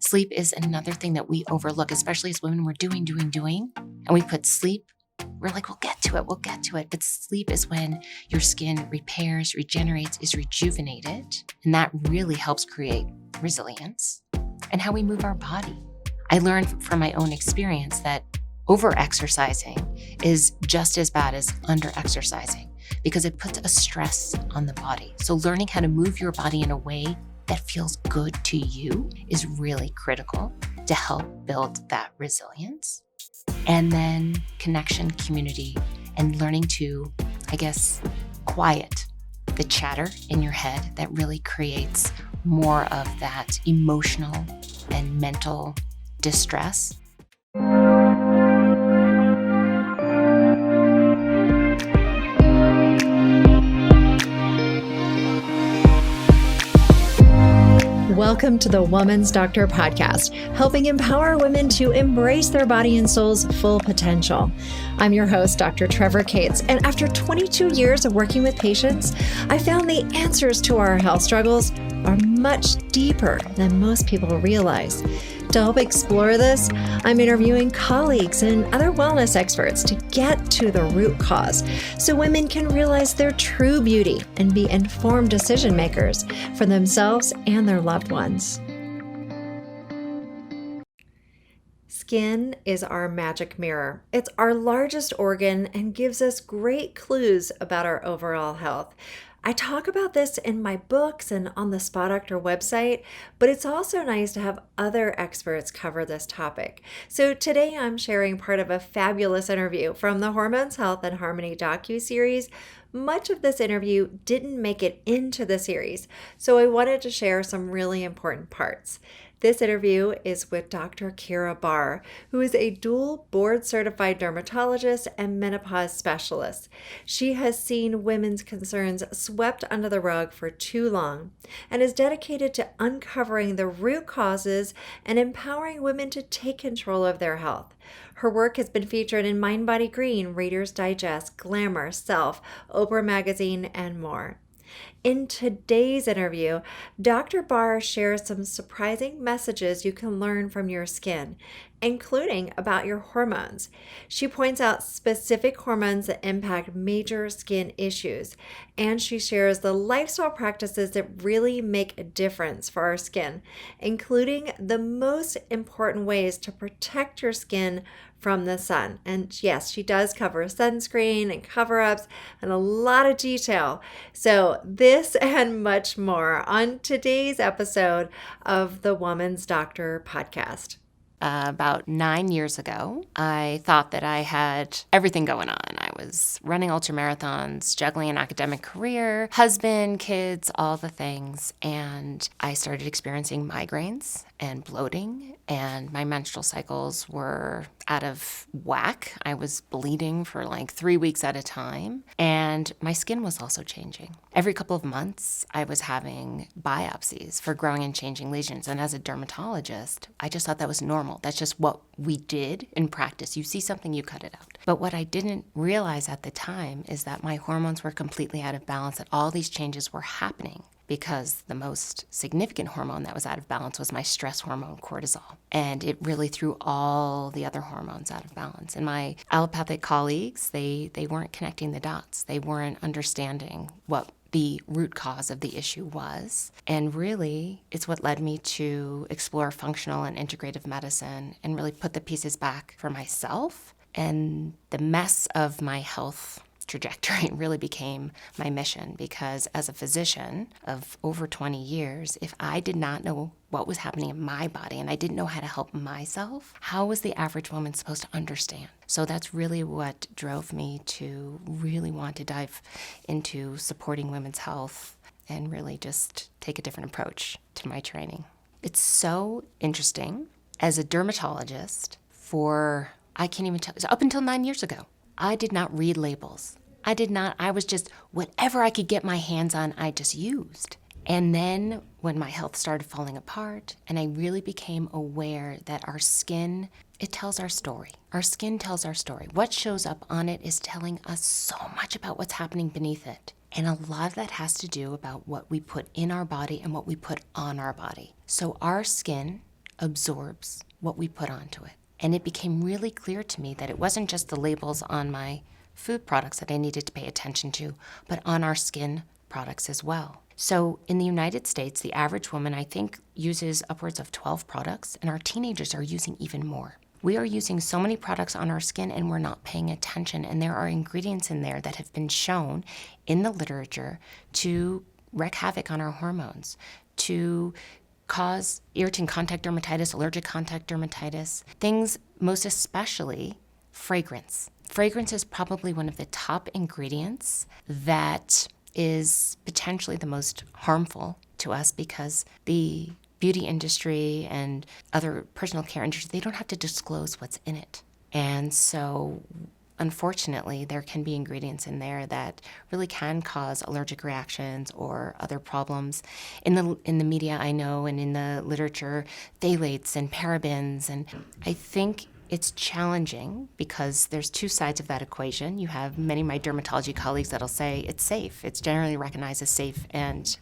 Sleep is another thing that we overlook, especially as women. We're doing, and we put sleep. We're like, we'll get to it. But sleep is when your skin repairs, regenerates, is rejuvenated. And that really helps create resilience and how we move our body. I learned from my own experience that over-exercising is just as bad as under-exercising because it puts a stress on the body. So learning how to move your body in a way that feels good to you is really critical to help build that resilience. And then connection, community, and learning to, quiet the chatter in your head that really creates more of that emotional and mental distress. Welcome to the Woman's Doctor podcast, helping empower women to embrace their body and soul's full potential. I'm your host, Dr. Trevor Cates, and after 22 years of working with patients, I found the answers to our health struggles are much deeper than most people realize. To help explore this, I'm interviewing colleagues and other wellness experts to get to the root cause so women can realize their true beauty and be informed decision makers for themselves and their loved ones. Skin is our magic mirror. It's our largest organ and gives us great clues about our overall health. I talk about this in my books and on the Spa Doctor website, but it's also nice to have other experts cover this topic. So today I'm sharing part of a fabulous interview from the Hormones, Health, and Harmony docu-series. Much of this interview didn't make it into the series, so I wanted to share some really important parts. This interview is with Dr. Keira Barr, who is a dual board-certified dermatologist and menopause specialist. She has seen women's concerns swept under the rug for too long and is dedicated to uncovering the root causes and empowering women to take control of their health. Her work has been featured in Mind Body Green, Reader's Digest, Glamour, Self, Oprah Magazine, and more. In today's interview, Dr. Barr shares some surprising messages you can learn from your skin, including about your hormones. She points out specific hormones that impact major skin issues, and she shares the lifestyle practices that really make a difference for our skin, including the most important ways to protect your skin from the sun. And yes, she does cover sunscreen and cover-ups and a lot of detail. So this and much more on today's episode of the Woman's Doctor podcast. About 9 years ago, I thought that I had everything going on. I was running ultramarathons, juggling an academic career, husband, kids, all the things. And I started experiencing migraines and bloating, and my menstrual cycles were out of whack. I was bleeding for like 3 weeks at a time, and my skin was also changing. Every couple of months, I was having biopsies for growing and changing lesions. And as a dermatologist, I just thought that was normal. That's just what we did in practice. You see something, you cut it out. But what I didn't realize at the time is that my hormones were completely out of balance, that all these changes were happening because the most significant hormone that was out of balance was my stress hormone, cortisol. And it really threw all the other hormones out of balance. And my allopathic colleagues, they weren't connecting the dots. They weren't understanding what the root cause of the issue was. And really, it's what led me to explore functional and integrative medicine and really put the pieces back for myself. And the mess of my health trajectory really became my mission, because as a physician of over 20 years, if I did not know what was happening in my body and I didn't know how to help myself, how was the average woman supposed to understand? So that's really what drove me to really want to dive into supporting women's health and really just take a different approach to my training. It's so interesting as a dermatologist up until 9 years ago, I did not read labels. I was just, whatever I could get my hands on, I just used. And then when my health started falling apart and I really became aware that our skin, it tells our story. Our skin tells our story. What shows up on it is telling us so much about what's happening beneath it. And a lot of that has to do about what we put in our body and what we put on our body. So our skin, absorbs what we put onto it. And it became really clear to me that it wasn't just the labels on my food products that I needed to pay attention to, but on our skin products as well. So in the United States, the average woman, I think, uses upwards of 12 products, and our teenagers are using even more. We are using so many products on our skin and we're not paying attention. And there are ingredients in there that have been shown in the literature to wreak havoc on our hormones, to cause irritant contact dermatitis, allergic contact dermatitis, things most especially fragrance. Fragrance is probably one of the top ingredients that is potentially the most harmful to us because the beauty industry and other personal care industry, they don't have to disclose what's in it. And so unfortunately, there can be ingredients in there that really can cause allergic reactions or other problems. In the media, I know, and in the literature, phthalates and parabens, and I think it's challenging because there's two sides of that equation. You have many of my dermatology colleagues that'll say it's safe. It's generally recognized as safe and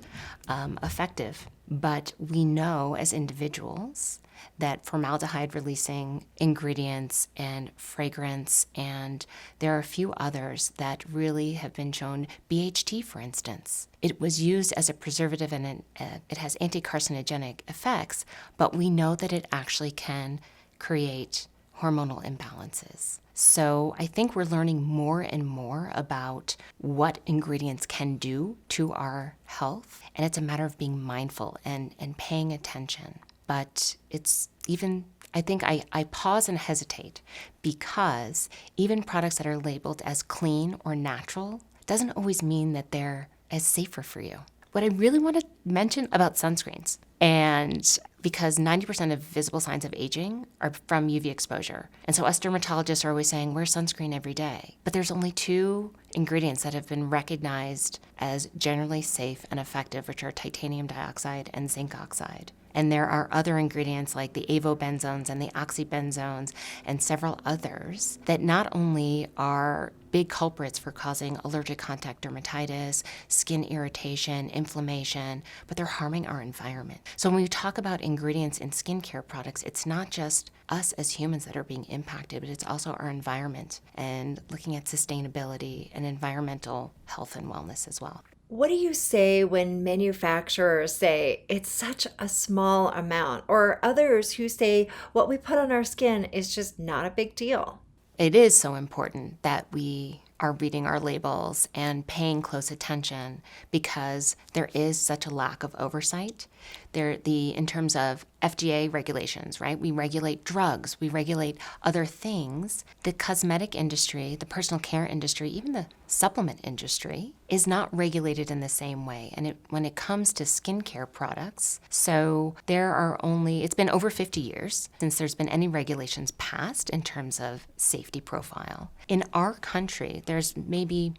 effective. But we know as individuals that formaldehyde releasing ingredients and fragrance, and there are a few others that really have been shown. BHT, for instance, it was used as a preservative and it has anti-carcinogenic effects, but we know that it actually can create hormonal imbalances. So I think we're learning more and more about what ingredients can do to our health, and it's a matter of being mindful and paying attention. But it's even, I think I pause and hesitate because even products that are labeled as clean or natural doesn't always mean that they're as safer for you. What I really want to mention about sunscreens, and because 90% of visible signs of aging are from UV exposure. And so us dermatologists are always saying, wear sunscreen every day. But there's only two ingredients that have been recognized as generally safe and effective, which are titanium dioxide and zinc oxide. And there are other ingredients like the avobenzones and the oxybenzones and several others that not only are big culprits for causing allergic contact dermatitis, skin irritation, inflammation, but they're harming our environment. So when we talk about ingredients in skincare products, it's not just us as humans that are being impacted, but it's also our environment and looking at sustainability and environmental health and wellness as well. What do you say when manufacturers say it's such a small amount, or others who say what we put on our skin is just not a big deal? It is so important that we are reading our labels and paying close attention because there is such a lack of oversight. In terms of FDA regulations, right? We regulate drugs, we regulate other things. The cosmetic industry, the personal care industry, even the supplement industry is not regulated in the same way. And when it comes to skincare products, so it's been over 50 years since there's been any regulations passed in terms of safety profile. In our country, there's maybe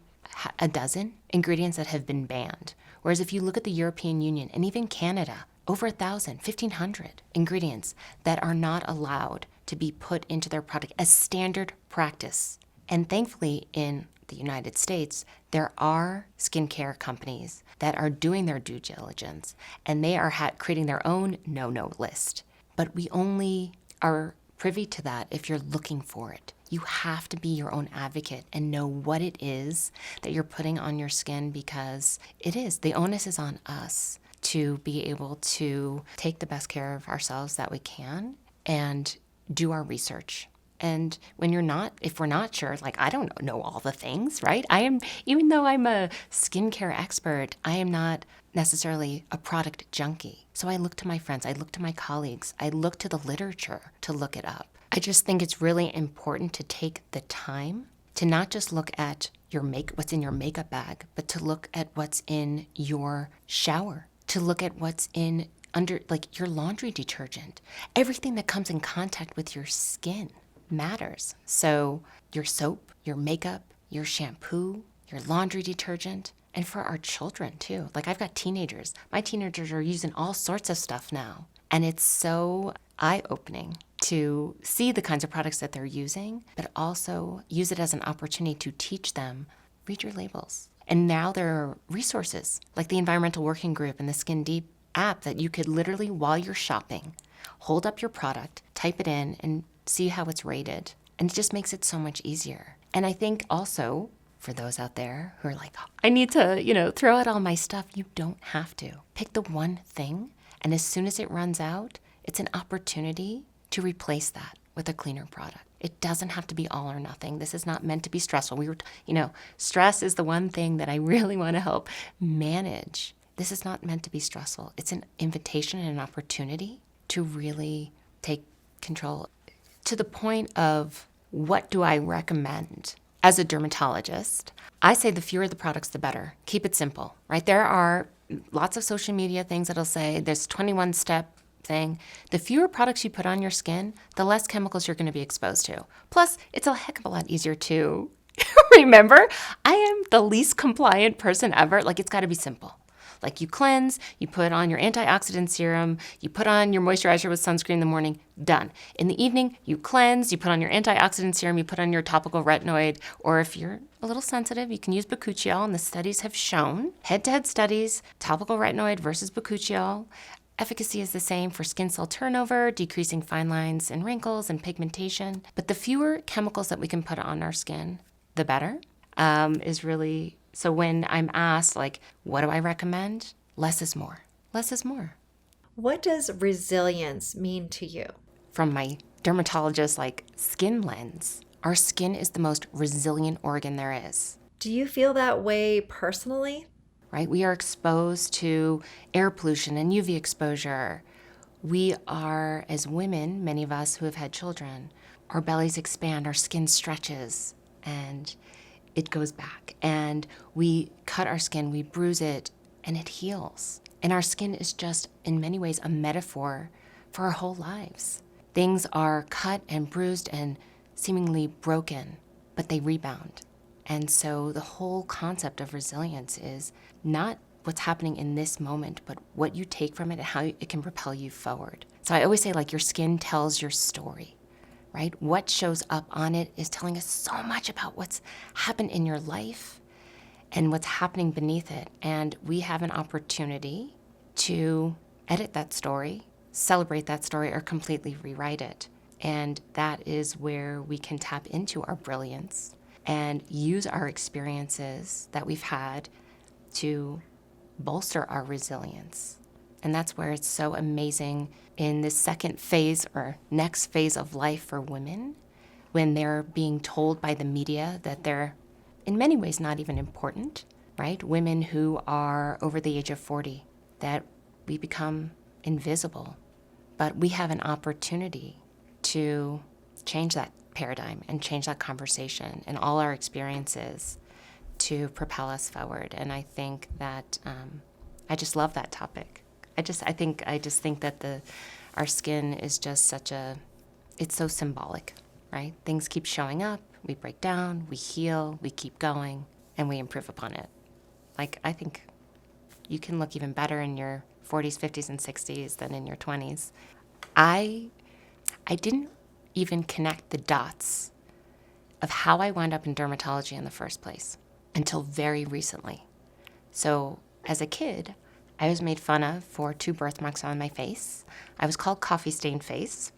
a dozen ingredients that have been banned. Whereas if you look at the European Union and even Canada, over 1,000, 1,500 ingredients that are not allowed to be put into their product as standard practice. And thankfully in the United States, there are skincare companies that are doing their due diligence and they are creating their own no-no list. But we only are privy to that if you're looking for it. You have to be your own advocate and know what it is that you're putting on your skin because the onus is on us to be able to take the best care of ourselves that we can and do our research. And if we're not sure, like I don't know all the things, right? Even though I'm a skincare expert, I am not necessarily a product junkie. So I look to my friends, I look to my colleagues, I look to the literature to look it up. I just think it's really important to take the time to not just look at what's in your makeup bag, but to look at what's in your shower, to look at what's in your laundry detergent. Everything that comes in contact with your skin matters. So your soap, your makeup, your shampoo, your laundry detergent, and for our children too. Like I've got teenagers. My teenagers are using all sorts of stuff now. And it's so eye-opening to see the kinds of products that they're using, but also use it as an opportunity to teach them, read your labels. And now there are resources like the Environmental Working Group and the Skin Deep app that you could literally, while you're shopping, Hold up your product, type it in, and see how it's rated. And it just makes it so much easier. And I think also for those out there who are like, I need to, throw out all my stuff, you don't have to. Pick the one thing, and as soon as it runs out, it's an opportunity to replace that with a cleaner product. It doesn't have to be all or nothing. This is not meant to be stressful. Stress is the one thing that I really want to help manage. This is not meant to be stressful. It's an invitation and an opportunity to really take control. To the point of what do I recommend? As a dermatologist, I say the fewer the products, the better. Keep it simple, right? There are lots of social media things that'll say there's 21-step thing. The fewer products you put on your skin, the less chemicals you're going to be exposed to. Plus, it's a heck of a lot easier to remember. I am the least compliant person ever. Like, it's got to be simple. Like, you cleanse, you put on your antioxidant serum, you put on your moisturizer with sunscreen in the morning, done. In the evening, you cleanse, you put on your antioxidant serum, you put on your topical retinoid, or if you're a little sensitive, you can use bakuchiol, and the studies have shown, head-to-head studies, topical retinoid versus bakuchiol, efficacy is the same for skin cell turnover, decreasing fine lines and wrinkles and pigmentation. But the fewer chemicals that we can put on our skin, the better, is really... So when I'm asked, like, what do I recommend? Less is more. Less is more. What does resilience mean to you? From my dermatologist, skin lens, our skin is the most resilient organ there is. Do you feel that way personally? Right? We are exposed to air pollution and UV exposure. We are, as women, many of us who have had children, our bellies expand, our skin stretches, and it goes back. And we cut our skin, we bruise it, and it heals. And our skin is just, in many ways, a metaphor for our whole lives. Things are cut and bruised and seemingly broken, but they rebound. And so the whole concept of resilience is not what's happening in this moment, but what you take from it and how it can propel you forward. So I always say, your skin tells your story, right? What shows up on it is telling us so much about what's happened in your life and what's happening beneath it. And we have an opportunity to edit that story, celebrate that story, or completely rewrite it. And that is where we can tap into our brilliance and use our experiences that we've had to bolster our resilience. And that's where it's so amazing in this second phase or next phase of life for women, when they're being told by the media that they're in many ways not even important, right? Women who are over the age of 40, that we become invisible. But we have an opportunity to change that paradigm and change that conversation and all our experiences to propel us forward. And I think that I just love that topic. I just think that our skin is just it's so symbolic, right? Things keep showing up, we break down, we heal, we keep going, and we improve upon it. I think you can look even better in your 40s, 50s, and 60s than in your 20s. I didn't even connect the dots of how I wound up in dermatology in the first place until very recently. So as a kid, I was made fun of for 2 birthmarks on my face. I was called coffee stain face.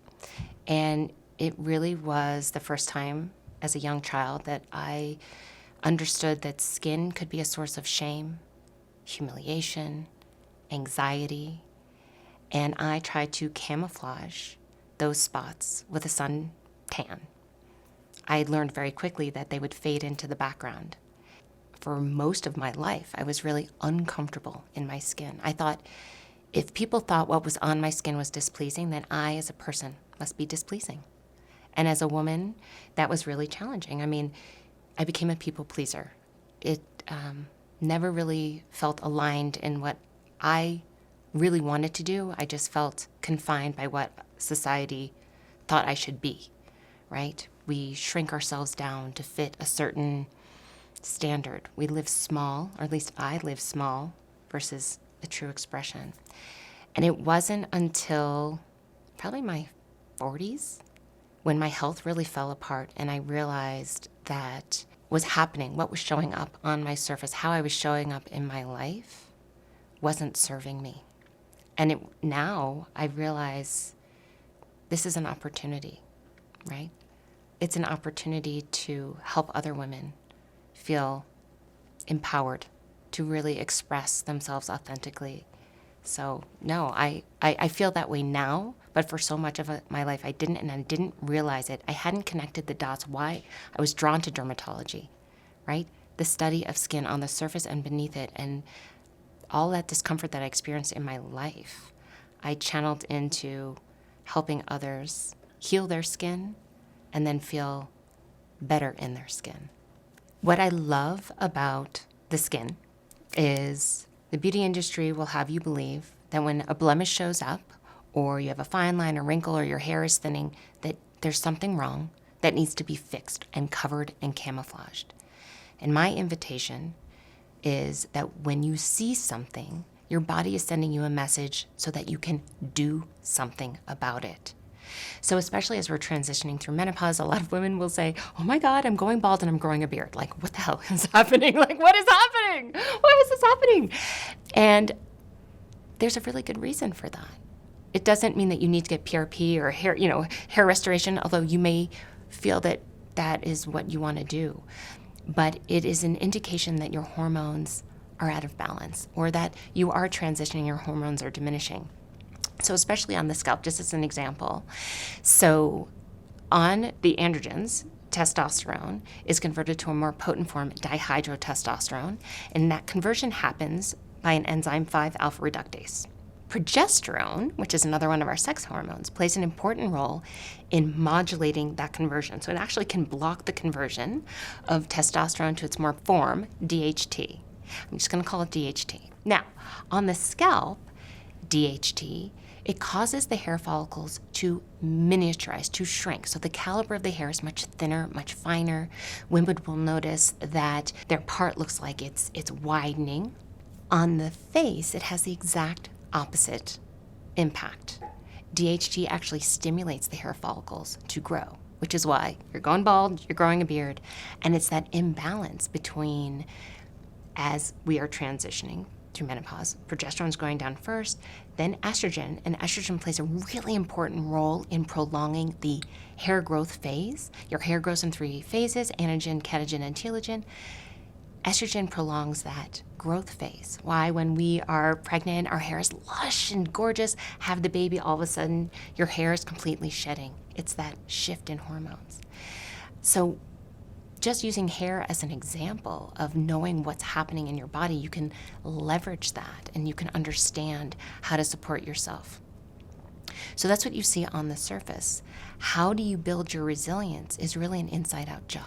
And it really was the first time as a young child that I understood that skin could be a source of shame, humiliation, anxiety. And I tried to camouflage those spots with a suntan. I learned very quickly that they would fade into the background. For most of my life, I was really uncomfortable in my skin. I thought if people thought what was on my skin was displeasing, then I, as a person, must be displeasing. And as a woman, that was really challenging. I mean, I became a people pleaser. It never really felt aligned in what I really wanted to do. I just felt confined by what society thought I should be, right? We shrink ourselves down to fit a certain standard. We live small, or at least I live small, versus a true expression. And it wasn't until probably my 40s when my health really fell apart and I realized that was happening, what was showing up on my surface, how I was showing up in my life wasn't serving me. And now I realize this is an opportunity, right? It's an opportunity to help other women feel empowered to really express themselves authentically. So no, I feel that way now, but for so much of my life I didn't, and I didn't realize it. I hadn't connected the dots why I was drawn to dermatology, right? The study of skin on the surface and beneath it, and all that discomfort that I experienced in my life, I channeled into helping others heal their skin and then feel better in their skin. What I love about the skin is the beauty industry will have you believe that when a blemish shows up, or you have a fine line or wrinkle, or your hair is thinning, that there's something wrong that needs to be fixed and covered and camouflaged. And my invitation is that when you see something, your body is sending you a message so that you can do something about it. So especially as we're transitioning through menopause, a lot of women will say, oh my God, I'm going bald and I'm growing a beard. Like, what the hell is happening? Like, what is happening? Why is this happening? And there's a really good reason for that. It doesn't mean that you need to get PRP or hair restoration, although you may feel that that is what you want to do. But it is an indication that your hormones are out of balance, or that you are transitioning, your hormones are diminishing. So especially on the scalp, just as an example. So on the androgens, testosterone is converted to a more potent form, dihydrotestosterone, and that conversion happens by an enzyme 5-alpha reductase. Progesterone, which is another one of our sex hormones, plays an important role in modulating that conversion. So it actually can block the conversion of testosterone to its more form, DHT. I'm just going to call it DHT. Now, on the scalp, DHT, it causes the hair follicles to miniaturize, to shrink. So the caliber of the hair is much thinner, much finer. Women will notice that their part looks like it's widening. On the face, it has the exact opposite impact. DHT actually stimulates the hair follicles to grow, which is why you're going bald, you're growing a beard, and it's that imbalance between, as we are transitioning through menopause, progesterone is going down first, then estrogen, and estrogen plays a really important role in prolonging the hair growth phase. Your hair grows in 3 phases, anagen, catagen, and telogen. Estrogen prolongs that growth phase. Why, when we are pregnant, our hair is lush and gorgeous, have the baby, all of a sudden your hair is completely shedding. It's that shift in hormones. So just using hair as an example of knowing what's happening in your body, you can leverage that and you can understand how to support yourself. So that's what you see on the surface. How do you build your resilience is really an inside-out job.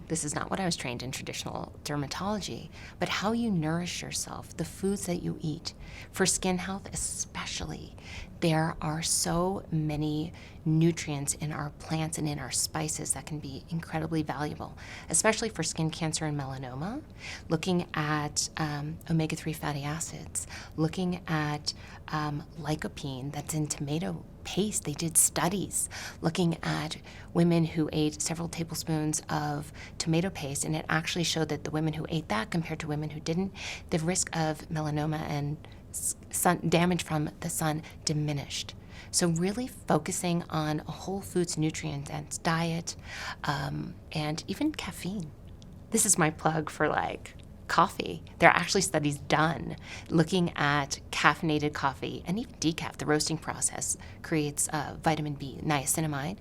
This is not what I was trained in traditional dermatology, but how you nourish yourself, the foods that you eat. For skin health especially, there are so many nutrients in our plants and in our spices that can be incredibly valuable, especially for skin cancer and melanoma. Looking at omega-3 fatty acids, looking at lycopene that's in tomato paste. They did studies looking at women who ate several tablespoons of tomato paste, and it actually showed that the women who ate that compared to women who didn't, the risk of melanoma and sun damage from the sun diminished. So really focusing on a whole foods nutrient-dense diet, and even caffeine. This is my plug for coffee. There are actually studies done looking at caffeinated coffee, and even decaf. The roasting process creates vitamin B, niacinamide,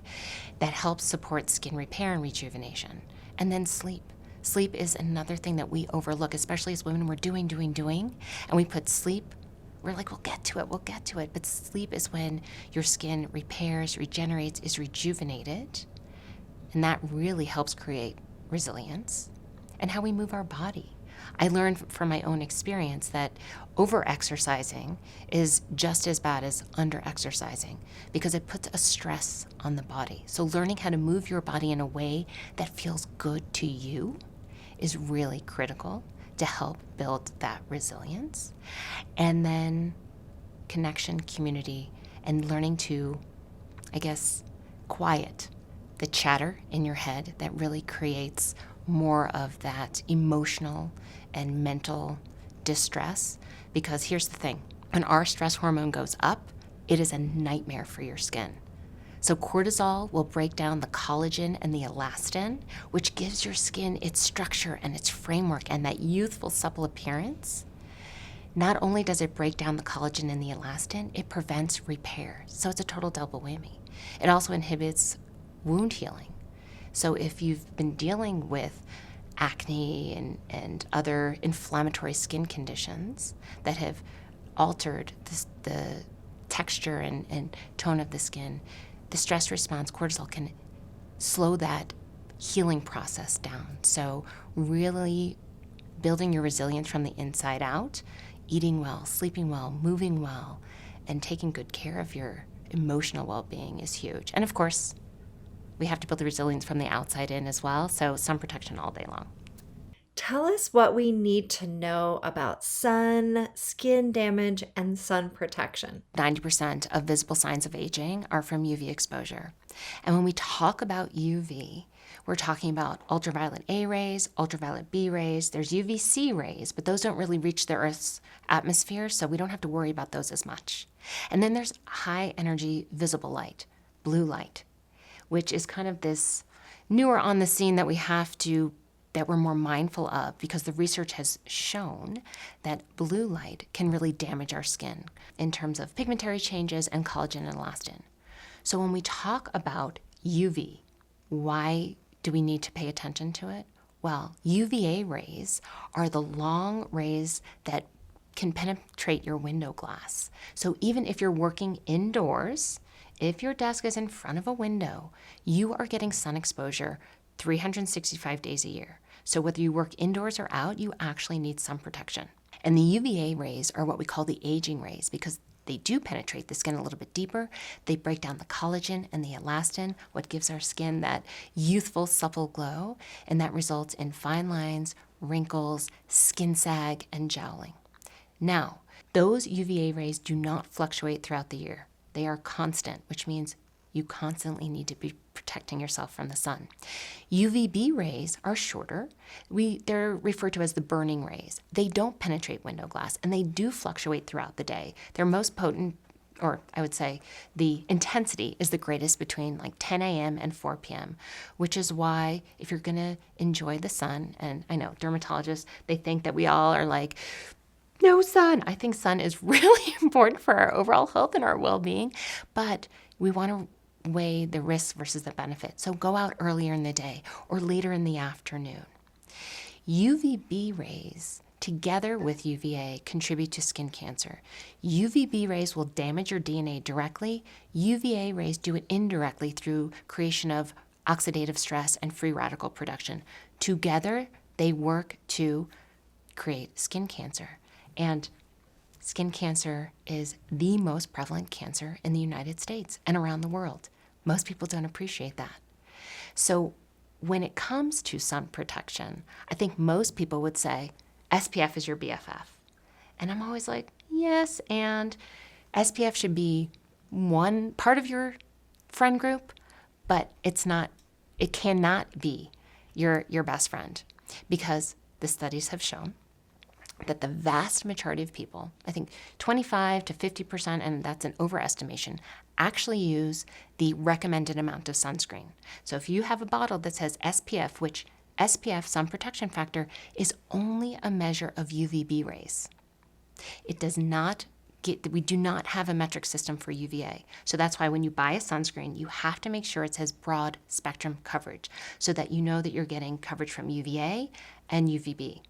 that helps support skin repair and rejuvenation. And then sleep. Sleep is another thing that we overlook, especially as women. We're doing, and we put sleep. We're like, we'll get to it. But sleep is when your skin repairs, regenerates, is rejuvenated. And that really helps create resilience. And how we move our body. I learned from my own experience that over-exercising is just as bad as under-exercising because it puts a stress on the body. So learning how to move your body in a way that feels good to you is really critical to help build that resilience. And then connection, community, and learning to, quiet the chatter in your head that really creates more of that emotional and mental distress. Because here's the thing, when our stress hormone goes up, it is a nightmare for your skin. So cortisol will break down the collagen and the elastin, which gives your skin its structure and its framework and that youthful, supple appearance. Not only does it break down the collagen and the elastin, it prevents repair. So it's a total double whammy. It also inhibits wound healing. So if you've been dealing with acne and other inflammatory skin conditions that have altered the texture and tone of the skin, the stress response, cortisol, can slow that healing process down. So really building your resilience from the inside out, eating well, sleeping well, moving well, and taking good care of your emotional well-being is huge. And of course, we have to build the resilience from the outside in as well, so sun protection all day long. Tell us what we need to know about sun, skin damage, and sun protection. 90% of visible signs of aging are from UV exposure. And when we talk about UV, we're talking about ultraviolet A rays, ultraviolet B rays. There's UVC rays, but those don't really reach the Earth's atmosphere, so we don't have to worry about those as much. And then there's high energy visible light, blue light, which is kind of this newer on the scene that we're more mindful of, because the research has shown that blue light can really damage our skin in terms of pigmentary changes and collagen and elastin. So when we talk about UV, why do we need to pay attention to it? Well, UVA rays are the long rays that can penetrate your window glass. So even if you're working indoors, if your desk is in front of a window, you are getting sun exposure 365 days a year. So whether you work indoors or out, you actually need sun protection. And the UVA rays are what we call the aging rays because they do penetrate the skin a little bit deeper. They break down the collagen and the elastin, what gives our skin that youthful, supple glow, and that results in fine lines, wrinkles, skin sag, and jowling. Now, those UVA rays do not fluctuate throughout the year. They are constant, which means you constantly need to be protecting yourself from the sun. UVB rays are shorter. They're referred to as the burning rays. They don't penetrate window glass, and they do fluctuate throughout the day. They're most potent, or I would say the intensity is the greatest between like 10 a.m. and 4 p.m., which is why if you're going to enjoy the sun, and I know dermatologists, they think that we all are like, no sun. I think sun is really important for our overall health and our well-being, but we want to weigh the risks versus the benefit. So go out earlier in the day or later in the afternoon. UVB rays together with UVA contribute to skin cancer. UVB rays will damage your DNA directly. UVA rays do it indirectly through creation of oxidative stress and free radical production. Together, they work to create skin cancer. And skin cancer is the most prevalent cancer in the United States and around the world. Most people don't appreciate that. So when it comes to sun protection, I think most people would say SPF is your BFF. And I'm always like, yes, and SPF should be one part of your friend group, but it cannot be your best friend, because the studies have shown that the vast majority of people, I think 25 to 50%, and that's an overestimation, actually use the recommended amount of sunscreen. So if you have a bottle that says SPF, which SPF, sun protection factor, is only a measure of UVB rays. It does not we do not have a metric system for UVA. So that's why when you buy a sunscreen, you have to make sure it says broad spectrum coverage so that you know that you're getting coverage from UVA and UVB.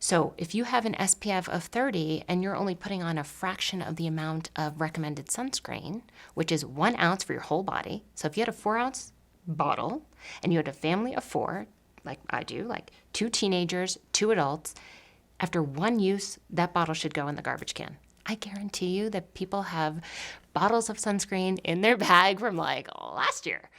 So if you have an SPF of 30 and you're only putting on a fraction of the amount of recommended sunscreen, which is 1 ounce for your whole body. So if you had a 4-ounce bottle and you had a family of 4, like I do, like 2 teenagers, 2 adults, after 1 use, that bottle should go in the garbage can. I guarantee you that people have bottles of sunscreen in their bag from like last year.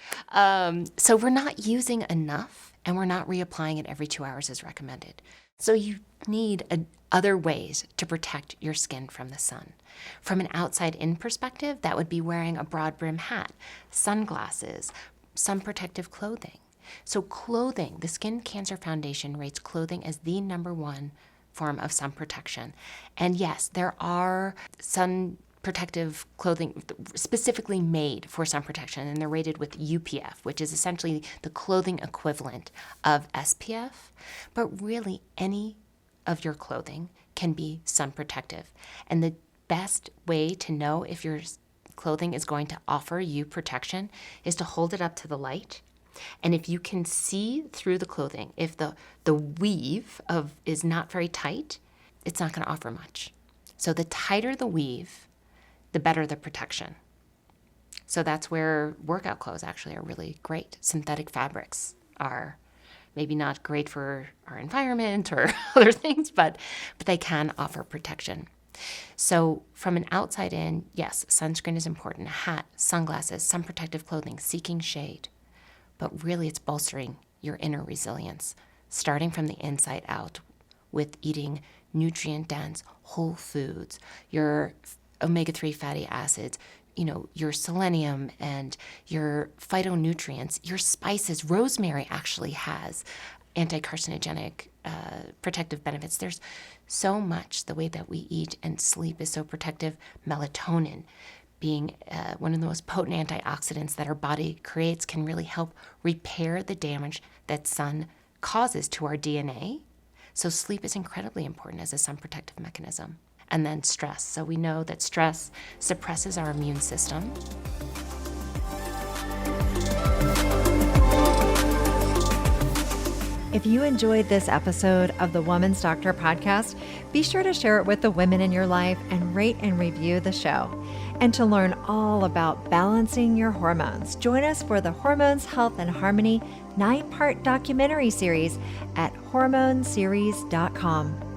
So we're not using enough, and we're not reapplying it every 2 hours as recommended. So you need other ways to protect your skin from the sun. From an outside-in perspective, that would be wearing a broad brim hat, sunglasses, sun protective clothing. So clothing, the Skin Cancer Foundation rates clothing as the #1 form of sun protection. And yes, there are sun protective clothing specifically made for sun protection, and they're rated with UPF, which is essentially the clothing equivalent of SPF. But really, any of your clothing can be sun protective. And the best way to know if your clothing is going to offer you protection is to hold it up to the light. And if you can see through the clothing, if the weave is not very tight, it's not going to offer much. So the tighter the weave, the better the protection. So that's where workout clothes actually are really great. Synthetic fabrics are maybe not great for our environment or other things, but they can offer protection. So from an outside in, yes, sunscreen is important. A hat, sunglasses, sun protective clothing, seeking shade. But really it's bolstering your inner resilience, starting from the inside out with eating nutrient-dense whole foods, your omega-3 fatty acids, your selenium and your phytonutrients, your spices. Rosemary actually has anti-carcinogenic protective benefits. There's so much. The way that we eat and sleep is so protective. Melatonin, being one of the most potent antioxidants that our body creates, can really help repair the damage that sun causes to our DNA. So sleep is incredibly important as a sun protective mechanism. And then stress. So we know that stress suppresses our immune system. If you enjoyed this episode of the Woman's Doctor podcast, be sure to share it with the women in your life and rate and review the show. And to learn all about balancing your hormones, join us for the Hormones, Health, and Harmony 9-part documentary series at hormoneseries.com.